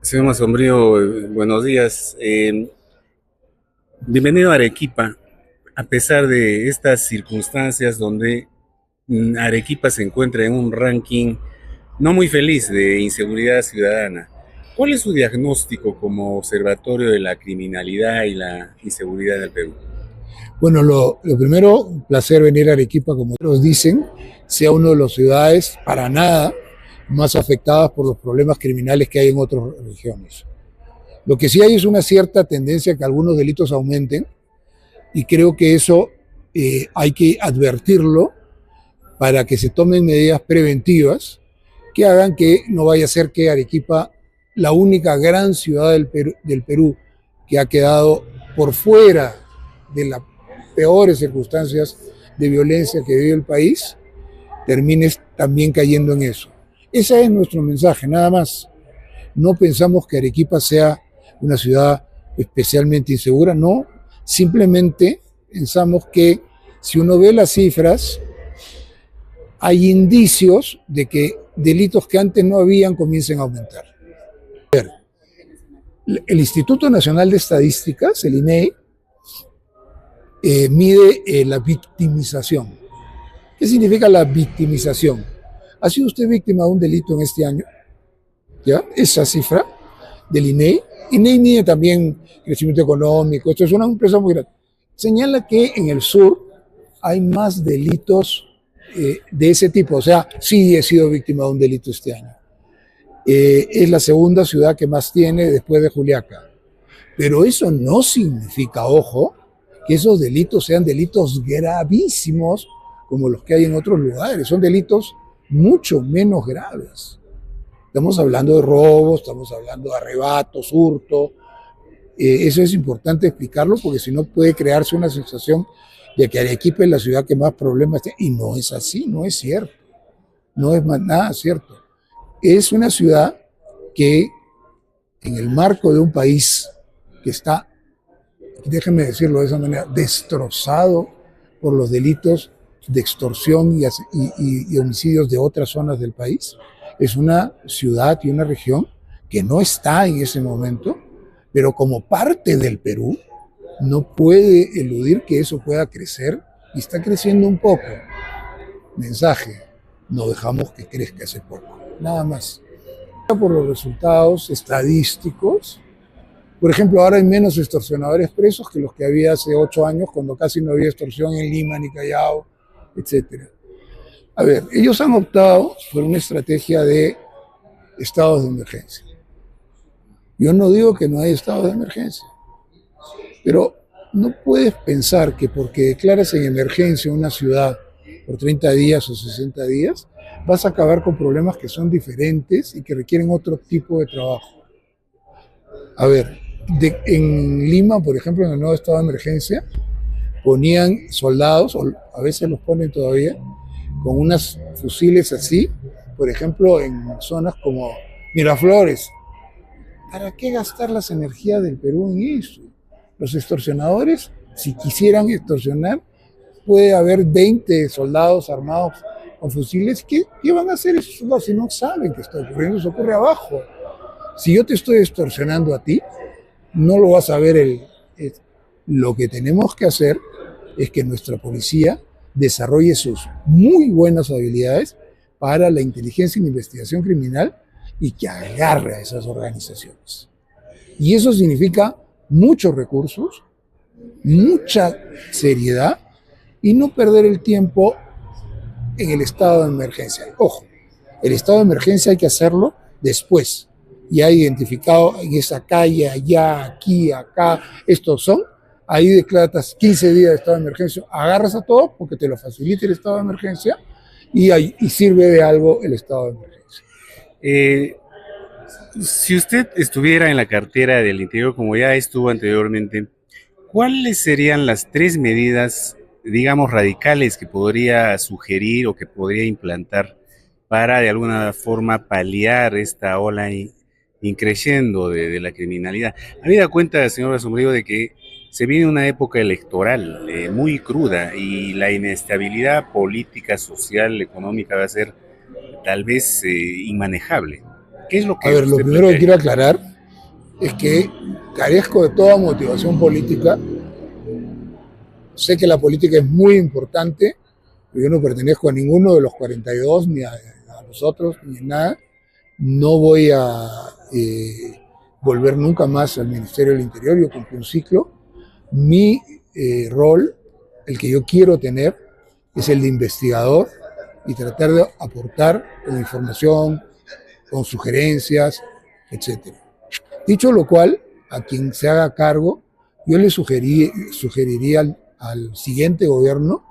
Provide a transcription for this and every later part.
Señor Sombrío, buenos días. Bienvenido a Arequipa, a pesar de estas circunstancias donde Arequipa se encuentra en un ranking no muy feliz de inseguridad ciudadana. ¿Cuál es su diagnóstico como observatorio de la criminalidad y la inseguridad del Perú? Bueno, lo primero, un placer venir a Arequipa, como otros dicen, sea una de las ciudades para nada más afectadas por los problemas criminales que hay en otras regiones. Lo que sí hay es una cierta tendencia a que algunos delitos aumenten y creo que eso hay que advertirlo para que se tomen medidas preventivas que hagan que no vaya a ser que Arequipa, la única gran ciudad del Perú que ha quedado por fuera de las peores circunstancias de violencia que vive el país, termines también cayendo en eso. Ese es nuestro mensaje, nada más. No pensamos que Arequipa sea una ciudad especialmente insegura, no. Simplemente pensamos que si uno ve las cifras, hay indicios de que delitos que antes no habían comiencen a aumentar. El Instituto Nacional de Estadísticas, el INEI, mide la victimización. ¿Qué significa la victimización? ¿Ha sido usted víctima de un delito en este año? ¿Ya? Esa cifra del INEI. INEI mide también crecimiento económico. Esto es una empresa muy grande. Señala que en el sur hay más delitos de ese tipo. O sea, sí he sido víctima de un delito este año. Es la segunda ciudad que más tiene después de Juliaca. Pero eso no significa, ojo, que esos delitos sean delitos gravísimos como los que hay en otros lugares. Son delitos mucho menos graves. Estamos hablando de robos, estamos hablando de arrebatos, hurto. Eso es importante explicarlo porque si no puede crearse una sensación de que Arequipa es la ciudad que más problemas tiene. Y no es así, no es cierto. No es más nada cierto. Es una ciudad que en el marco de un país que está, déjenme decirlo de esa manera, destrozado por los delitos de extorsión y homicidios de otras zonas del país, es una ciudad y una región que no está en ese momento, pero como parte del Perú, no puede eludir que eso pueda crecer y está creciendo un poco. Mensaje, no dejamos que crezca ese poco, nada más. Por los resultados estadísticos, por ejemplo, ahora hay menos extorsionadores presos que los que había hace 8 años, cuando casi no había extorsión en Lima ni Callao, etcétera. A ver, ellos han optado por una estrategia de estados de emergencia. Yo no digo que no hay estados de emergencia, pero no puedes pensar que porque declaras en emergencia una ciudad por 30 días o 60 días, vas a acabar con problemas que son diferentes y que requieren otro tipo de trabajo. A ver, en Lima, por ejemplo, en el nuevo estado de emergencia, ponían soldados, o a veces los ponen todavía, con unos fusiles así, por ejemplo, en zonas como Miraflores. ¿Para qué gastar las energías del Perú en eso? Los extorsionadores, si quisieran extorsionar, puede haber 20 soldados armados con fusiles. ¿Qué van a hacer esos soldados si no saben que está ocurriendo? Eso ocurre abajo. Si yo te estoy extorsionando a ti, no lo vas a ver lo que tenemos que hacer es que nuestra policía desarrolle sus muy buenas habilidades para la inteligencia y la investigación criminal y que agarre a esas organizaciones. Y eso significa muchos recursos, mucha seriedad y no perder el tiempo en el estado de emergencia. Ojo, el estado de emergencia hay que hacerlo después. Ya identificado en esa calle, allá, aquí, acá, estos son, ahí declaras 15 días de estado de emergencia, agarras a todo porque te lo facilita el estado de emergencia y sirve de algo el estado de emergencia. Eh, si usted estuviera en la cartera del Interior, como ya estuvo anteriormente, ¿cuáles serían las tres medidas, digamos, radicales que podría sugerir o que podría implantar para de alguna forma paliar esta ola increciendo de la criminalidad? Habida cuenta, señor Sombrío, de que se viene una época electoral muy cruda y la inestabilidad política, social, económica va a ser tal vez inmanejable. ¿Qué es lo A que ver, lo usted primero que quiero plantearía? aclarar es que carezco de toda motivación política. Sé que la política es muy importante, pero yo no pertenezco a ninguno de los 42, ni a los otros, ni a nada. No voy a volver nunca más al Ministerio del Interior. Yo cumplí un ciclo. Mi rol, el que yo quiero tener, es el de investigador y tratar de aportar con información, con sugerencias, etc. Dicho lo cual, a quien se haga cargo, yo le sugeriría al siguiente gobierno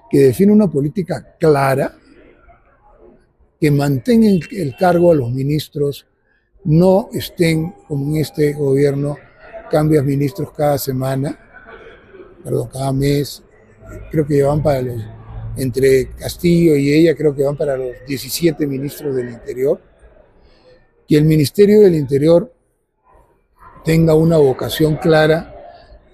que define una política clara, que mantenga el cargo a los ministros, no estén como en este gobierno, cambias ministros cada semana, cada mes. Creo que van para los, entre Castillo y ella, creo que van para los 17 ministros del Interior. Que el Ministerio del Interior tenga una vocación clara,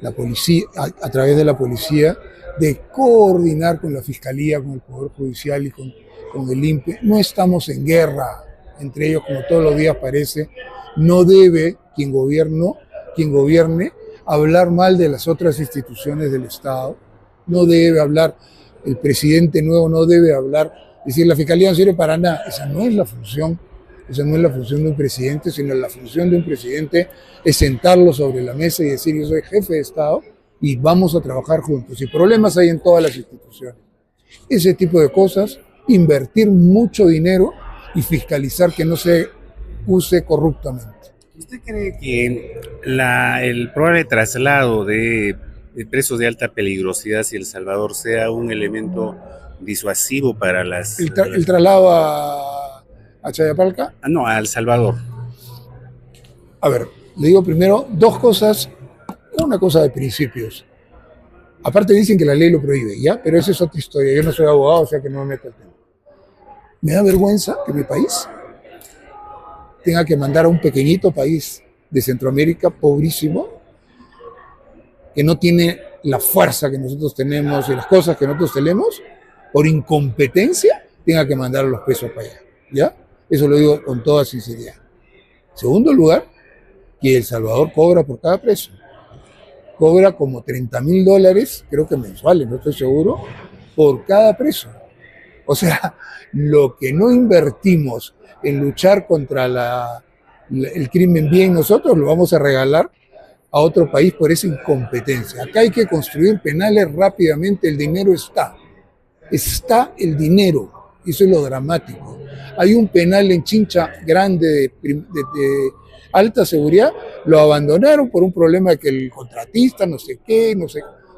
la policía, a través de la policía, de coordinar con la Fiscalía, con el Poder Judicial y con el INPE. No estamos en guerra entre ellos, como todos los días parece. No debe quien gobierne hablar mal de las otras instituciones del Estado. No debe hablar, el presidente nuevo no debe hablar, decir la Fiscalía no sirve para nada. Esa no es la función de un presidente, sino la función de un presidente es sentarlo sobre la mesa y decir: yo soy jefe de Estado y vamos a trabajar juntos. Y problemas hay en todas las instituciones. Ese tipo de cosas, invertir mucho dinero y fiscalizar que no se use corruptamente. ¿Usted cree que el probable traslado de presos de alta peligrosidad hacia El Salvador sea un elemento disuasivo para las... El traslado a Chayapalca? No, a El Salvador. A ver, le digo primero dos cosas. Una cosa de principios. Aparte dicen que la ley lo prohíbe, ¿ya? Pero esa es otra historia. Yo no soy abogado, o sea que no me meto al tema. Me da vergüenza que mi país tenga que mandar a un pequeñito país de Centroamérica, pobrísimo, que no tiene la fuerza que nosotros tenemos y las cosas que nosotros tenemos, por incompetencia, tenga que mandar a los presos para allá, ¿ya? Eso lo digo con toda sinceridad. Segundo lugar, que El Salvador cobra por cada preso. Cobra como $30,000, creo que mensuales, no estoy seguro, por cada preso. O sea, lo que no invertimos en luchar contra el crimen bien nosotros, lo vamos a regalar a otro país por esa incompetencia. Acá hay que construir penales rápidamente, el dinero está el dinero, eso es lo dramático. Hay un penal en Chincha grande de alta seguridad, lo abandonaron por un problema de que el contratista no sé qué,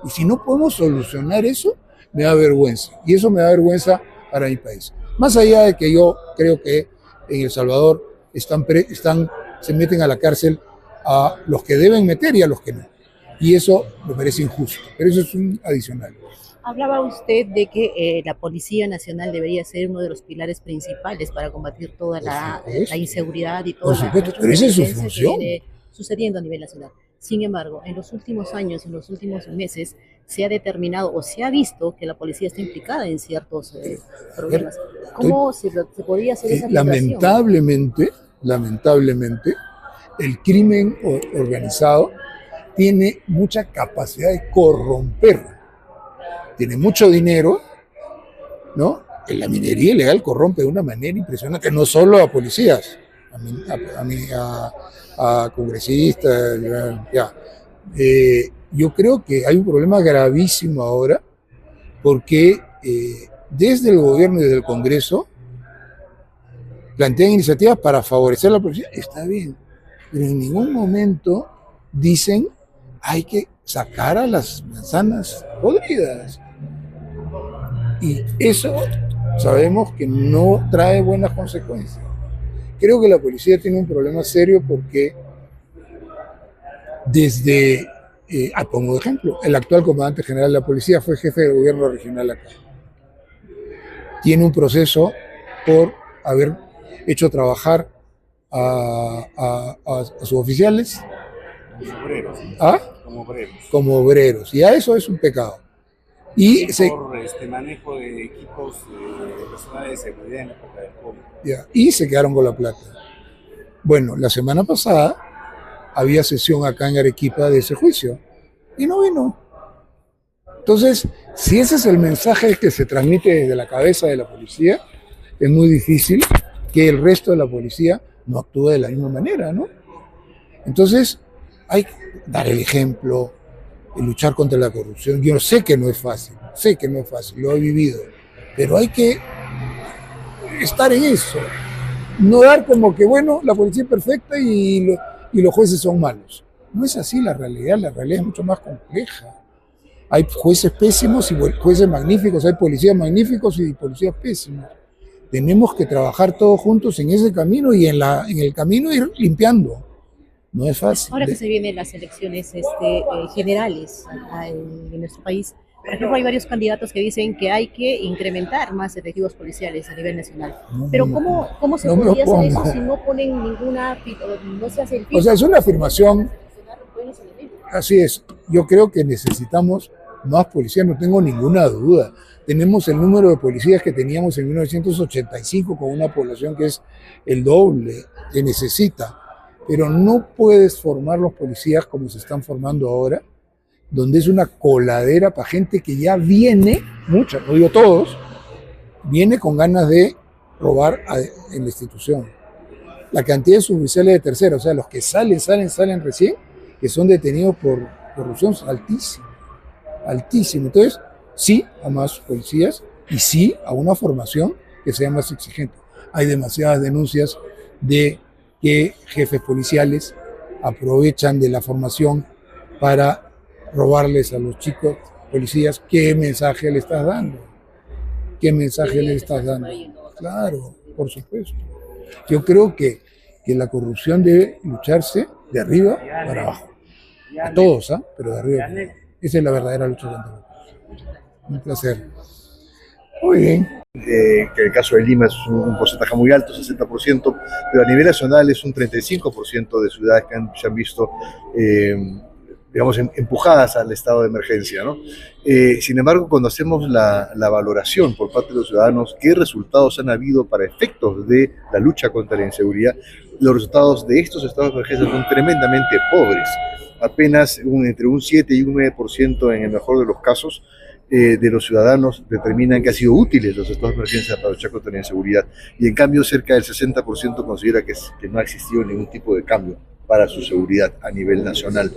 y si no podemos solucionar eso, me da vergüenza, y eso me da vergüenza para mi país. Más allá de que yo creo que en El Salvador se meten a la cárcel a los que deben meter y a los que no, y eso me parece injusto, pero eso es un adicional. Hablaba usted de que la Policía Nacional debería ser uno de los pilares principales para combatir toda la inseguridad y todo lo que pero esa es su función. Viene sucediendo a nivel nacional. Sin embargo, en los últimos años, en los últimos meses, se ha determinado o se ha visto que la policía está implicada en ciertos problemas. ¿Cómo se podría hacer esa Lamentablemente, el crimen organizado tiene mucha capacidad de corromper. Tiene mucho dinero, ¿no? En la minería ilegal corrompe de una manera impresionante, no solo a policías, a congresistas, ya. Yo creo que hay un problema gravísimo ahora, porque desde el gobierno y desde el Congreso plantean iniciativas para favorecer a la policía. Está bien, pero en ningún momento dicen hay que sacar a las manzanas podridas. Y eso sabemos que no trae buenas consecuencias. Creo que la policía tiene un problema serio porque pongo ejemplo, el actual comandante general de la policía fue jefe del gobierno regional acá. Tiene un proceso por haber hecho trabajar a sus oficiales como obreros. Y a eso es un pecado. Y por manejo de equipos de personal de seguridad en la época del COVID. Y se quedaron con la plata. Bueno, la semana pasada había sesión acá en Arequipa de ese juicio y no vino. Entonces, si ese es el mensaje que se transmite desde la cabeza de la policía, es muy difícil que el resto de la policía no actúe de la misma manera, ¿no? Entonces, hay que dar el ejemplo, luchar contra la corrupción. Yo sé que no es fácil, lo he vivido, pero hay que estar en eso. No dar como que, bueno, la policía es perfecta y los jueces son malos. No es así la realidad es mucho más compleja. Hay jueces pésimos y jueces magníficos, hay policías magníficos y policías pésimos. Tenemos que trabajar todos juntos en ese camino y en el camino ir limpiando. No es fácil. Ahora que se vienen las elecciones generales en nuestro país, por ejemplo, hay varios candidatos que dicen que hay que incrementar más efectivos policiales a nivel nacional. Pero ¿cómo se podría hacer eso si no ponen no se hace el filtro? O sea, es una afirmación. Así es. Yo creo que necesitamos más policías, no tengo ninguna duda. Tenemos el número de policías que teníamos en 1985 con una población que es el doble que necesita. Pero no puedes formar los policías como se están formando ahora, donde es una coladera para gente que ya viene, mucha, no digo todos, viene con ganas de robar en la institución. La cantidad de suboficiales de tercera, o sea, los que salen recién, que son detenidos por corrupción, es altísimo, altísimo. Entonces, sí a más policías y sí a una formación que sea más exigente. Hay demasiadas denuncias de que jefes policiales aprovechan de la formación para robarles a los chicos policías. ¿Qué mensaje le estás dando? ¿Qué mensaje le estás dando? Claro, por supuesto. Yo creo que la corrupción debe lucharse de arriba para abajo. A todos, pero de arriba para abajo. Esa es la verdadera lucha contra la corrupción. Un placer. Muy bien. Que en el caso de Lima es un porcentaje muy alto, 60%, pero a nivel nacional es un 35% de ciudades que se han visto, digamos, empujadas al estado de emergencia, ¿no? Sin embargo, cuando hacemos la valoración por parte de los ciudadanos, qué resultados han habido para efectos de la lucha contra la inseguridad, los resultados de estos estados de emergencia son tremendamente pobres. Apenas entre un 7 y un 9% en el mejor de los casos de los ciudadanos determinan que han sido útiles los estados de emergencia para luchar contra la inseguridad, y en cambio cerca del 60% considera que no ha existido ningún tipo de cambio para su seguridad a nivel nacional.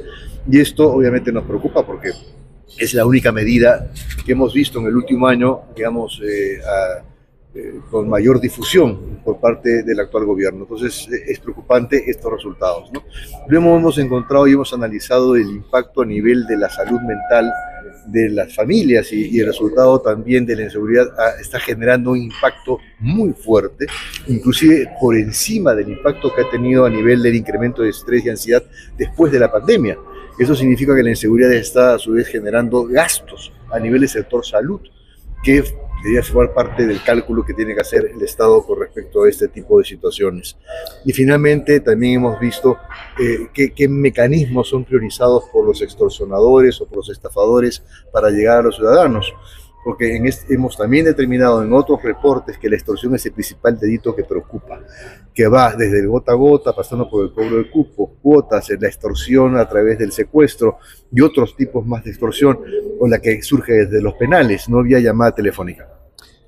Y esto obviamente nos preocupa porque es la única medida que hemos visto en el último año, digamos, con mayor difusión por parte del actual gobierno. Entonces es preocupante estos resultados, ¿no? Luego hemos encontrado y hemos analizado el impacto a nivel de la salud mental de las familias y el resultado también de la inseguridad está generando un impacto muy fuerte, inclusive por encima del impacto que ha tenido a nivel del incremento de estrés y ansiedad después de la pandemia. Eso significa que la inseguridad está a su vez generando gastos a nivel del sector salud, que debería formar parte del cálculo que tiene que hacer el Estado con respecto a este tipo de situaciones. Y finalmente también hemos visto qué mecanismos son priorizados por los extorsionadores o por los estafadores para llegar a los ciudadanos, porque hemos también determinado en otros reportes que la extorsión es el principal delito que preocupa, que va desde el gota a gota, pasando por el cobro de cupos, cuotas, la extorsión a través del secuestro y otros tipos más de extorsión, o la que surge desde los penales, no vía llamada telefónica.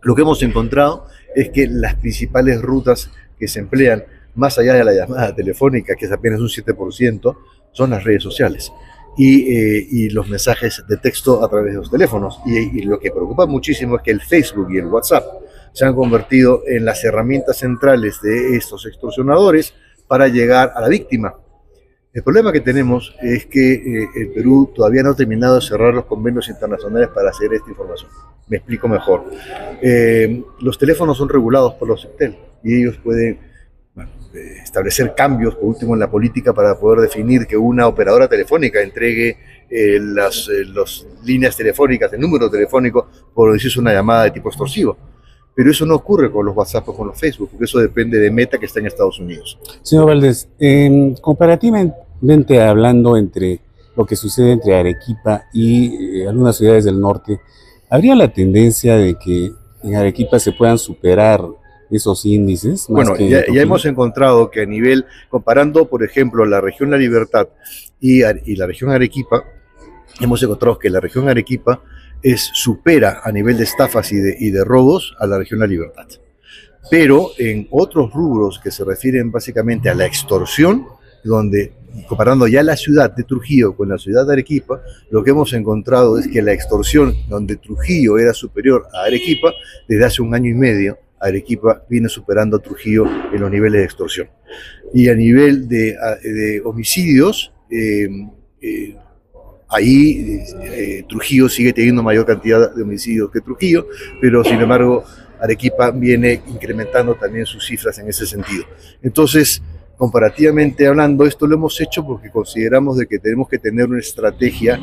Lo que hemos encontrado es que las principales rutas que se emplean, más allá de la llamada telefónica, que es apenas un 7%, son las redes sociales y los mensajes de texto a través de los teléfonos. Y lo que preocupa muchísimo es que el Facebook y el WhatsApp se han convertido en las herramientas centrales de estos extorsionadores para llegar a la víctima. El problema que tenemos es que el Perú todavía no ha terminado de cerrar los convenios internacionales para hacer esta información. Me explico mejor. Los teléfonos son regulados por los SECTEL y ellos pueden establecer cambios, por último, en la política para poder definir que una operadora telefónica entregue las líneas telefónicas, el número telefónico, por decirse una llamada de tipo extorsivo. Pero eso no ocurre con los WhatsApp o con los Facebook, porque eso depende de Meta, que está en Estados Unidos. Señor Valdés, comparativamente hablando entre lo que sucede entre Arequipa y algunas ciudades del norte, ¿habría la tendencia de que en Arequipa se puedan superar esos índices? Más Bueno, que ya Trujillo. hemos encontrado que a nivel, comparando, por ejemplo, la región La Libertad y la región Arequipa, hemos encontrado que la región Arequipa supera a nivel de estafas y de robos a la región La Libertad. Pero en otros rubros que se refieren básicamente a la extorsión, donde comparando ya la ciudad de Trujillo con la ciudad de Arequipa, lo que hemos encontrado es que la extorsión, donde Trujillo era superior a Arequipa, desde hace 1 año y medio, Arequipa viene superando a Trujillo en los niveles de extorsión. Y a nivel de homicidios, ahí Trujillo sigue teniendo mayor cantidad de homicidios que Trujillo, pero sin embargo Arequipa viene incrementando también sus cifras en ese sentido. Entonces, comparativamente hablando, esto lo hemos hecho porque consideramos de que tenemos que tener una estrategia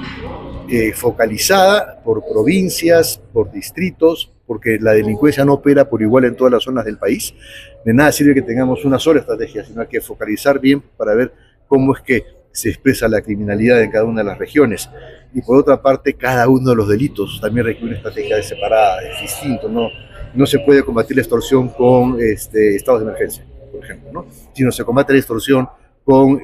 focalizada por provincias, por distritos, porque la delincuencia no opera por igual en todas las zonas del país. De nada sirve que tengamos una sola estrategia, sino hay que focalizar bien para ver cómo es que se expresa la criminalidad en cada una de las regiones. Y por otra parte, cada uno de los delitos también requiere una estrategia separada, es distinto, no se puede combatir la extorsión con estados de emergencia, por ejemplo, ¿no? Sino se combate la extorsión con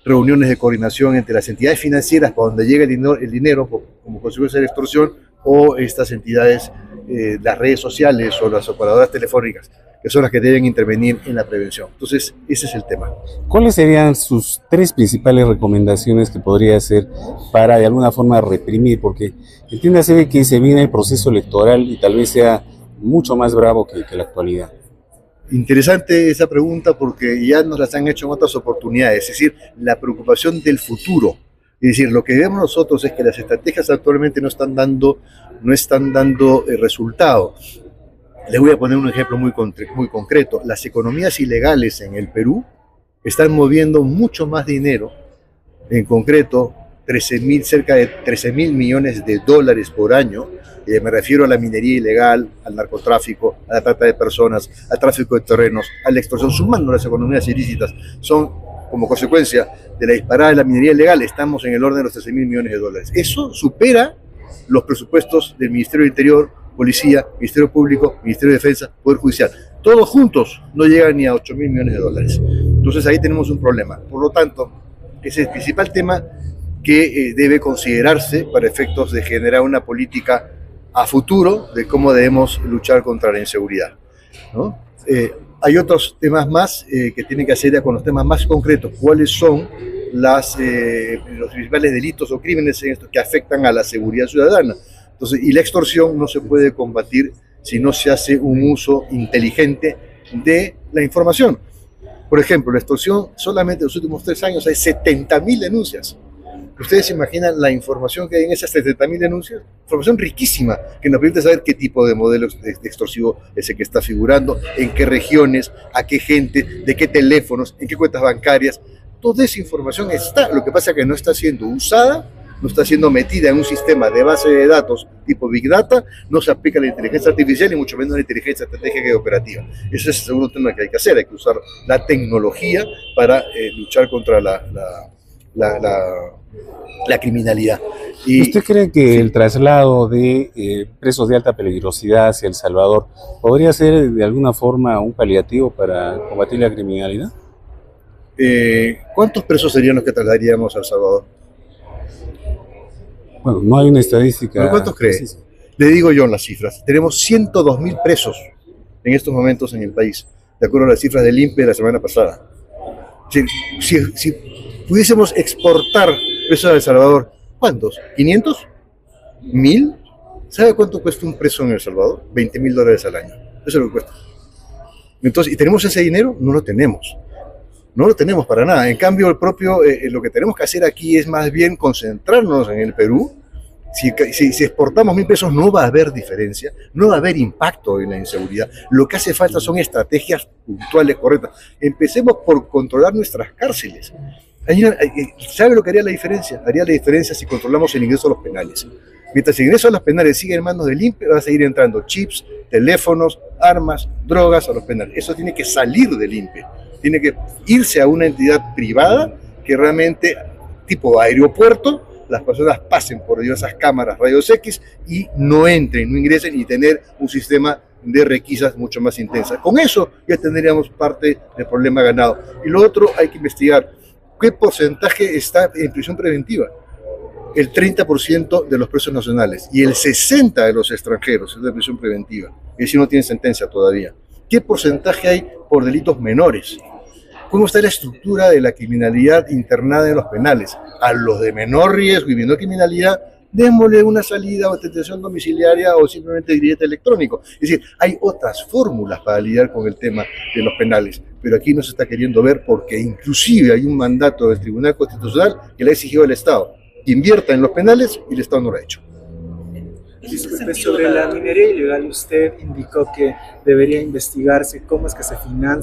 reuniones de coordinación entre las entidades financieras para donde llega el dinero como consecuencia de la extorsión, o estas entidades, las redes sociales o las operadoras telefónicas, que son las que deben intervenir en la prevención. Entonces, ese es el tema. ¿Cuáles serían sus 3 principales recomendaciones que podría hacer para de alguna forma reprimir? Porque entiéndase de que se viene el proceso electoral y tal vez sea mucho más bravo que la actualidad. Interesante esa pregunta porque ya nos las han hecho en otras oportunidades, es decir, la preocupación del futuro. Es decir, lo que vemos nosotros es que las estrategias actualmente no están dando resultado. Les voy a poner un ejemplo muy concreto. Las economías ilegales en el Perú están moviendo mucho más dinero, en concreto cerca de 13.000 millones de dólares por año. Me refiero a la minería ilegal, al narcotráfico, a la trata de personas, al tráfico de terrenos, a la extorsión, sumando las economías ilícitas. Son, como consecuencia de la disparada de la minería ilegal, estamos en el orden de los 13.000 millones de dólares. Eso supera los presupuestos del Ministerio del Interior, Policía, Ministerio Público, Ministerio de Defensa, Poder Judicial. Todos juntos no llegan ni a 8.000 millones de dólares. Entonces ahí tenemos un problema. Por lo tanto, ese es el principal tema que debe considerarse para efectos de generar una política a futuro de cómo debemos luchar contra la inseguridad, ¿no? Hay otros temas más que tienen que hacer ya con los temas más concretos. ¿Cuáles son los principales delitos o crímenes en esto que afectan a la seguridad ciudadana? Entonces, y la extorsión no se puede combatir si no se hace un uso inteligente de la información. Por ejemplo, la extorsión, solamente en los últimos 3 años hay 70.000 denuncias. ¿Ustedes se imaginan la información que hay en esas 70.000 denuncias? Información riquísima que nos permite saber qué tipo de modelo de extorsivo es el que está figurando, en qué regiones, a qué gente, de qué teléfonos, en qué cuentas bancarias. Toda esa información está, lo que pasa es que no está siendo usada, no está siendo metida en un sistema de base de datos tipo Big Data, no se aplica la inteligencia artificial y mucho menos la inteligencia estratégica y operativa. Ese es el segundo tema que hay que hacer, hay que usar la tecnología para luchar contra la criminalidad. Y, ¿usted cree que el traslado de presos de alta peligrosidad hacia El Salvador podría ser de alguna forma un paliativo para combatir la criminalidad? ¿Cuántos presos serían los que trasladaríamos a El Salvador? Bueno, no hay una estadística. ¿Cuántos cree? Precisa. Le digo yo las cifras. Tenemos 102.000 presos en estos momentos en el país, de acuerdo a las cifras del INPE de la semana pasada. Si pudiésemos exportar presos a El Salvador, ¿cuántos? ¿500? ¿1000? ¿Sabe cuánto cuesta un preso en El Salvador? $20.000 al año. Eso es lo que cuesta. Entonces, ¿y tenemos ese dinero? No lo tenemos. No lo tenemos para nada. En cambio, lo que tenemos que hacer aquí es más bien concentrarnos en el Perú. Si exportamos 1.000 pesos no va a haber diferencia, no va a haber impacto en la inseguridad. Lo que hace falta son estrategias puntuales, correctas. Empecemos por controlar nuestras cárceles. ¿Sabe lo que haría la diferencia? Haría la diferencia si controlamos el ingreso a los penales. Mientras el ingreso a los penales sigue en manos del INPE, va a seguir entrando chips, teléfonos, armas, drogas a los penales. Eso tiene que salir del INPE. Tiene que irse a una entidad privada que realmente, tipo aeropuerto, las personas pasen por diversas cámaras rayos X y no entren, no ingresen, y tener un sistema de requisas mucho más intensa. Con eso ya tendríamos parte del problema ganado. Y lo otro, hay que investigar qué porcentaje está en prisión preventiva. El 30% de los presos nacionales y el 60% de los extranjeros es de prisión preventiva, es decir, no tienen sentencia todavía. ¿Qué porcentaje hay por delitos menores? ¿Cómo está la estructura de la criminalidad internada en los penales? A los de menor riesgo y menor criminalidad, démosle una salida o detención domiciliaria o simplemente grillete electrónico. Es decir, hay otras fórmulas para lidiar con el tema de los penales, pero aquí no se está queriendo ver porque inclusive hay un mandato del Tribunal Constitucional que le ha exigido al Estado que invierta en los penales y el Estado no lo ha hecho. Disculpe, sobre la minería ilegal, usted indicó que debería investigarse cómo es que se financia